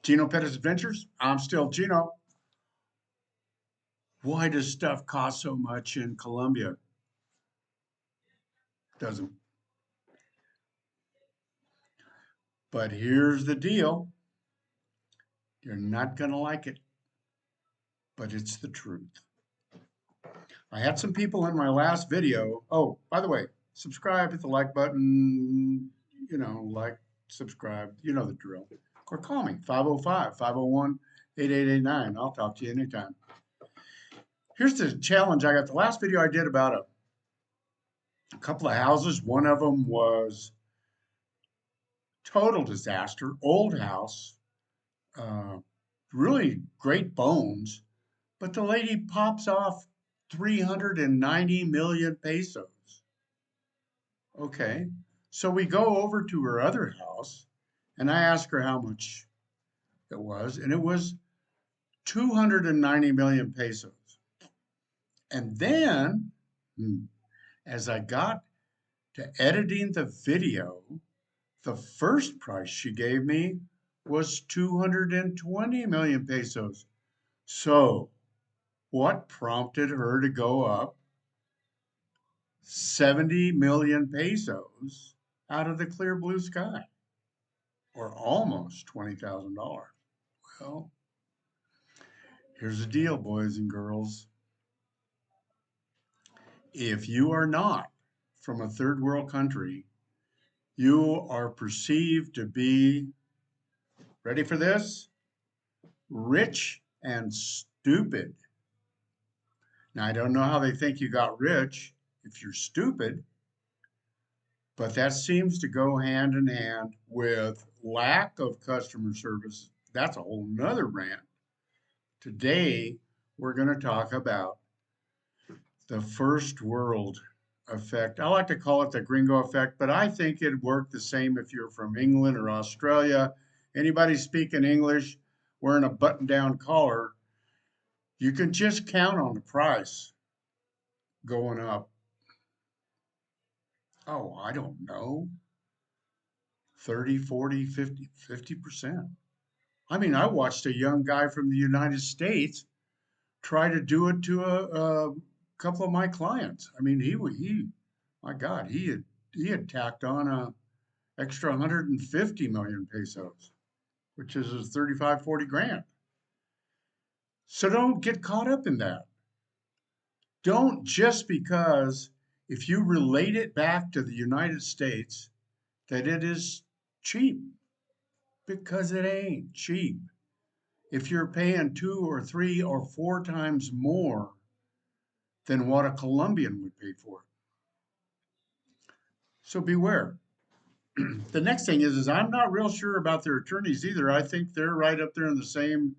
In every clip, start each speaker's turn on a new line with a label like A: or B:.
A: Geno Pettis Adventures. I'm still Geno. Why does stuff cost so much in Colombia? Doesn't. But here's the deal. You're not going to like it, but it's the truth. I had some people in my last video. Oh, by the way, subscribe, hit the like button, like, subscribe, you know the drill. Or call me, 505-501-8889. I'll talk to you anytime. Here's the challenge I got. The last video I did about a couple of houses. One of them was total disaster, old house, uh, really great bones, but the lady pops off 390 million pesos. Okay, so we go over to her other house, and I ask her how much it was, and it was 290 million pesos. And then, as I got to editing the video, the first price she gave me was 220 million pesos. So, what prompted her to go up 70 million pesos out of the clear blue sky, or almost $20,000? Well, here's the deal, boys and girls. If you are not from a third world country, you are perceived to be, ready for this? Rich and stupid. Now, I don't know how they think you got rich if you're stupid, but that seems to go hand in hand with lack of customer service. That's a whole nother rant. Today, we're going to talk about the first world effect. I like to call it the gringo effect, but I think it'd work the same if you're from England or Australia. Anybody speaking English wearing a button down collar, you can just count on the price going up. Oh, I don't know, 30, 40, 50%. I mean, I watched a young guy from the United States try to do it to a couple of my clients. I mean, my God, he had tacked on a extra 150 million pesos, which is 35, 40 grand. So don't get caught up in that. Don't just because if you relate it back to the United States that it is cheap, because it ain't cheap. If you're paying 2 or 3 or 4 times more than what a Colombian would pay for it. So beware. The next thing is I'm not real sure about their attorneys either. I think they're right up there in the same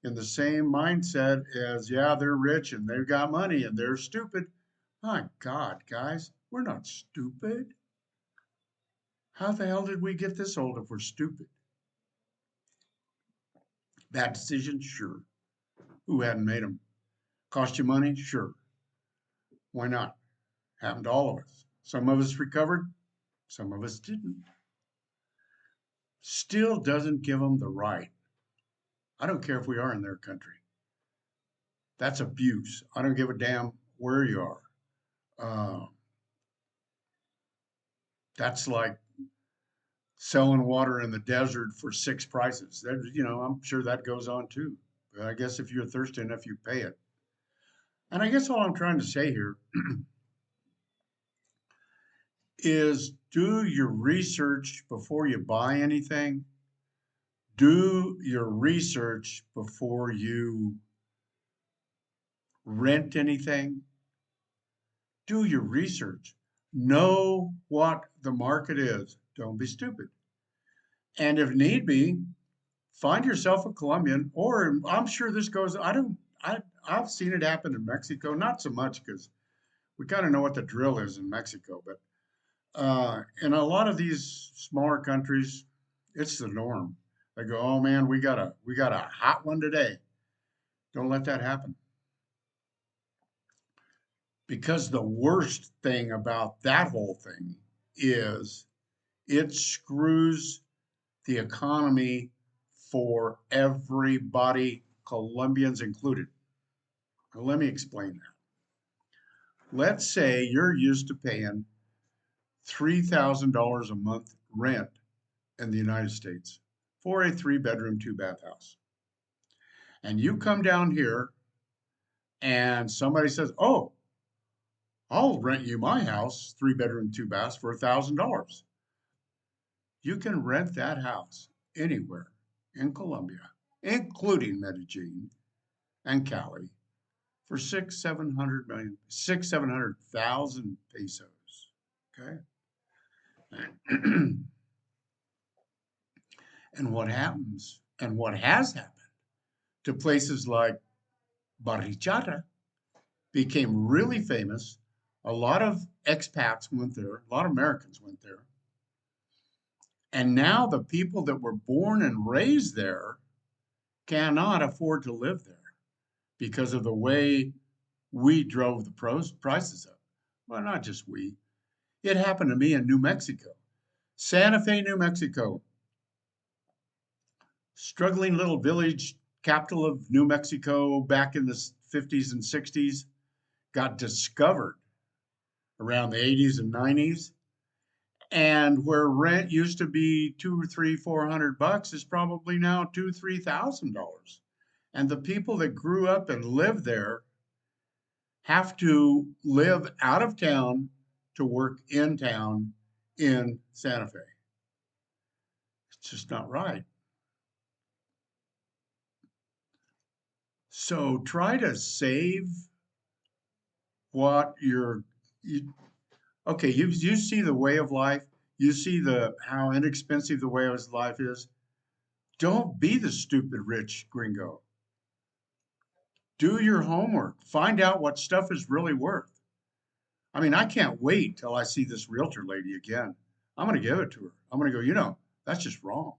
A: mindset as, yeah, they're rich and they've got money and they're stupid. My God, guys, we're not stupid. How the hell did we get this old if we're stupid? Bad decisions? Sure. Who hadn't made them? Cost you money? Sure. Why not? Happened to all of us. Some of us recovered, some of us didn't. Still doesn't give them the right. I don't care if we are in their country. That's abuse. I don't give a damn where you are. Uh, that's like selling water in the desert for six prices. I'm sure that goes on too. But I guess if you're thirsty enough, you pay it. And I guess all I'm trying to say here is do your research before you buy anything. Do your research before you rent anything. Do your research. Know what the market is. Don't be stupid. And if need be, find yourself a Colombian, or I'm sure this goes, I've seen it happen in Mexico, not so much because we kind of know what the drill is in Mexico, but in a lot of these smaller countries, it's the norm. They go, oh man, we got a hot one today. Don't let that happen. Because the worst thing about that whole thing is it screws the economy for everybody, Colombians included. Now, let me explain that. Let's say you're used to paying $3,000 a month rent in the United States for a 3-bedroom, 2-bath house. And you come down here and somebody says, "Oh, I'll rent you my house, 3-bedroom, 2 baths for $1,000." You can rent that house anywhere in Colombia, including Medellin and Cali, for 700,000 pesos. Okay. And what happens, and what has happened to places like Barrichara, became really famous. A lot of expats went there, a lot of Americans went there. And now the people that were born and raised there cannot afford to live there because of the way we drove the prices up. Well, not just we. It happened to me in New Mexico, Santa Fe, New Mexico, struggling little village, capital of New Mexico back in the 50s and 60s, got discovered around the 80s and 90s. And where rent used to be $200 or $400 is probably now $2,000, $3,000. And the people that grew up and lived there have to live out of town to work in town in Santa Fe. It's just not right. So try to save what okay, you see the way of life, you see how inexpensive the way of life is. Don't be the stupid rich gringo. Do your homework. Find out what stuff is really worth. I mean, I can't wait till I see this realtor lady again. I'm going to give it to her. I'm going to go, that's just wrong.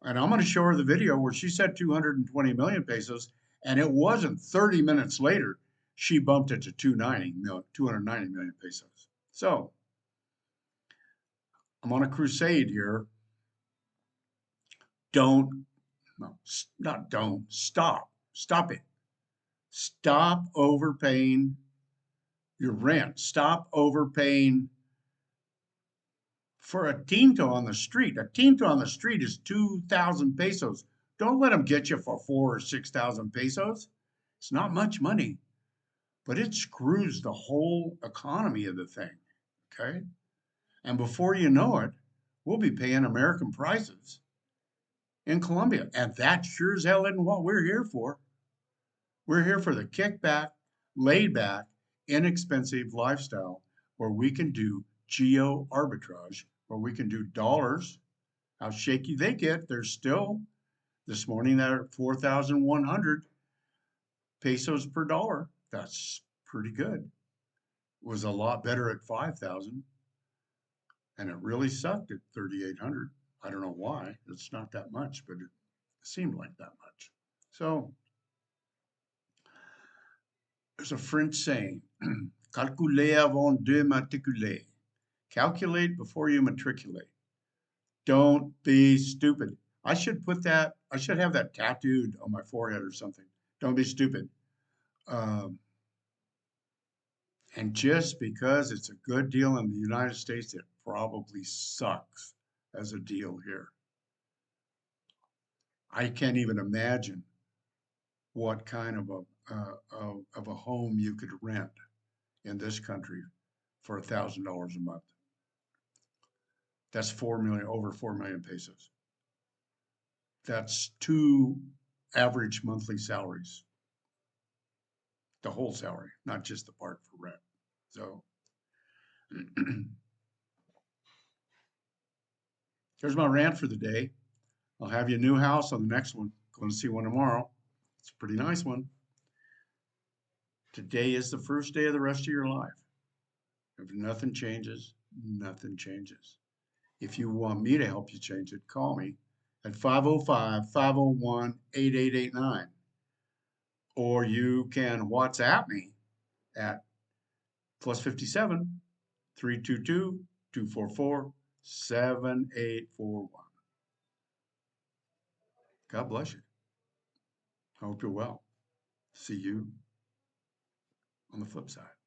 A: And I'm going to show her the video where she said 220 million pesos, and it wasn't 30 minutes later, she bumped it to 290 million pesos. So I'm on a crusade here. Don't, no, not don't, stop it. Stop overpaying your rent. Stop overpaying for a tinto on the street. A tinto on the street is 2,000 pesos. Don't let them get you for 4,000 or 6,000 pesos. It's not much money, but it screws the whole economy of the thing. Okay. And before you know it, we'll be paying American prices in Colombia. And that sure as hell isn't what we're here for. We're here for the kickback, laid back, inexpensive lifestyle where we can do geo arbitrage, where we can do dollars. How shaky they get, they're still, this morning they're at 4,100 pesos per dollar. That's pretty good. It was a lot better at 5,000, and it really sucked at 3,800. I don't know why. It's not that much, but it seemed like that much. So there's a French saying, calculez avant de matriculer. Calculate before you matriculate. Don't be stupid. I should have that tattooed on my forehead or something. Don't be stupid. Um, and just because it's a good deal in the United States, it probably sucks as a deal here. I can't even imagine what kind of a home you could rent in this country for $1,000 a month. That's 4 million, over 4 million pesos. That's 2 average monthly salaries, the whole salary, not just the part for rent. So there's my rant for the day. I'll have you a new house on the next one. Going to see one tomorrow. It's a pretty nice one. Today is the first day of the rest of your life. If nothing changes, nothing changes. If you want me to help you change it, call me at 505-501-8889. Or you can WhatsApp me at +57 322 244 7841. God bless you. I hope you're well. See you on the flip side.